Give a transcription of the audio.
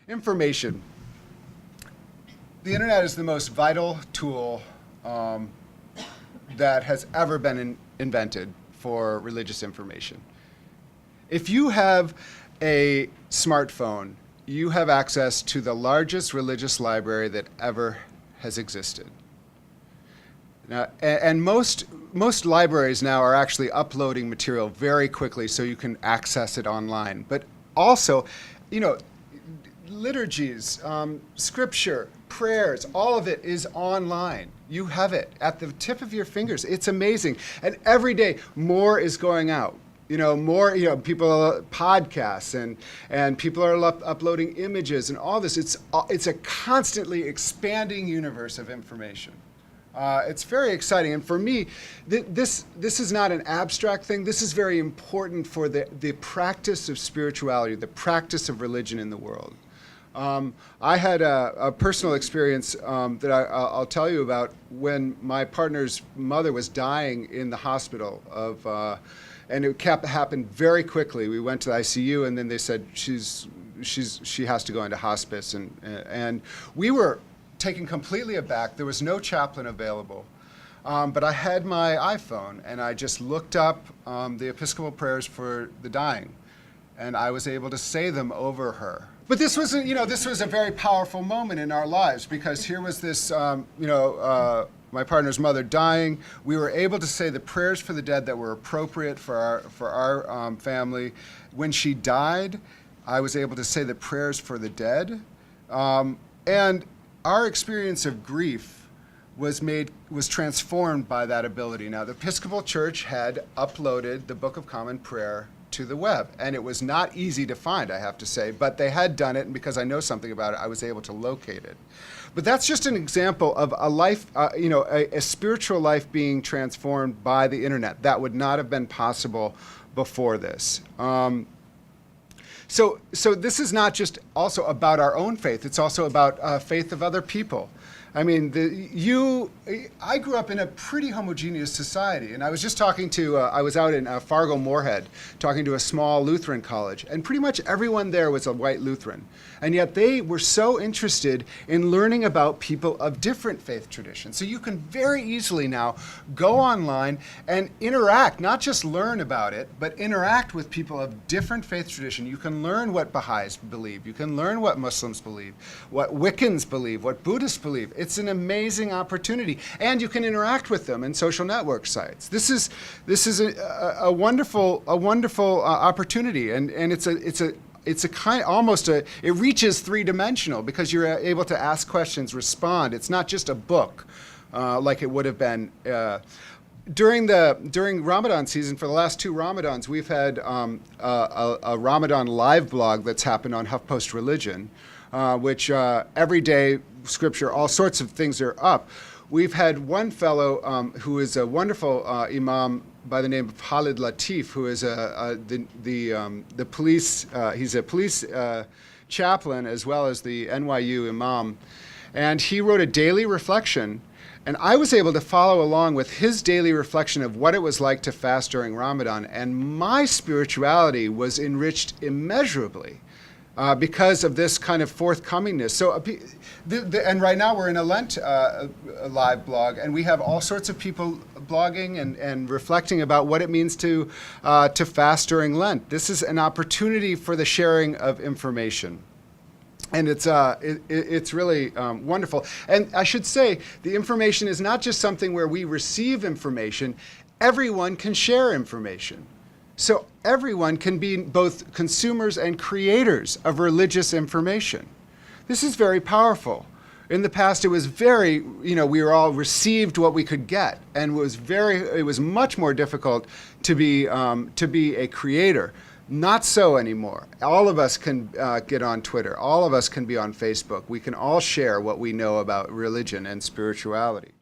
Information. The internet is the most vital tool that has ever been invented for religious information. If you have a smartphone, you have access to the largest religious library that ever has existed. Now, and most libraries now are actually uploading material very quickly so you can access it online. But also, liturgies, scripture, prayers, all of it is online. You have it at the tip of your fingers. It's amazing. And every day, more is going out. People podcasts and people are uploading images and all this. It's a constantly expanding universe of information. It's very exciting, and for me, this is not an abstract thing. This is very important for the practice of spirituality, the practice of religion in the world. I had a personal experience that I'll tell you about when my partner's mother was dying in the hospital and it happened very quickly. We went to the ICU, and then they said she has to go into hospice, and we were taken completely aback. There was no chaplain available, but I had my iPhone, and I just looked up the Episcopal prayers for the dying, and I was able to say them over her. But this was a very powerful moment in our lives, because here was this, my partner's mother dying. We were able to say the prayers for the dead that were appropriate for our family. When she died, I was able to say the prayers for the dead, and our experience of grief was transformed by that ability. Now, the Episcopal Church had uploaded the Book of Common Prayer to the web, and it was not easy to find, I have to say, but they had done it, and because I know something about it, I was able to locate it. But that's just an example of a life, a spiritual life being transformed by the internet. That would not have been possible before this. So this is not just also about our own faith. It's also about faith of other people. I mean, I grew up in a pretty homogeneous society, and I was just talking to, I was out in Fargo Moorhead talking to a small Lutheran college, and pretty much everyone there was a white Lutheran. And yet they were so interested in learning about people of different faith traditions. So you can very easily now go online and interact, not just learn about it, but interact with people of different faith tradition. You can learn what Baha'is believe. You can learn what Muslims believe, what Wiccans believe, what Buddhists believe. It's an amazing opportunity, and you can interact with them in social network sites. This is a wonderful opportunity, and it's a kind almost it reaches three-dimensional, because you're able to ask questions, respond. It's not just a book like it would have been. During Ramadan season, for the last 2 Ramadans, we've had a Ramadan live blog that's happened on HuffPost Religion, which every day, scripture, all sorts of things are up. We've had one fellow who is a wonderful imam by the name of Khalid Latif, who is the police. He's a police chaplain as well as the NYU imam, and he wrote a daily reflection. And I was able to follow along with his daily reflection of what it was like to fast during Ramadan, and my spirituality was enriched immeasurably because of this kind of forthcomingness. So, and right now we're in a Lent live blog, and we have all sorts of people blogging and reflecting about what it means to fast during Lent. This is an opportunity for the sharing of information. And it's really wonderful. And I should say, the information is not just something where we receive information. Everyone can share information. So everyone can be both consumers and creators of religious information. This is very powerful. In the past, it was very, we were all received what we could get, and it was much more difficult to be a creator. Not so anymore. All of us can get on Twitter. All of us can be on Facebook. We can all share what we know about religion and spirituality.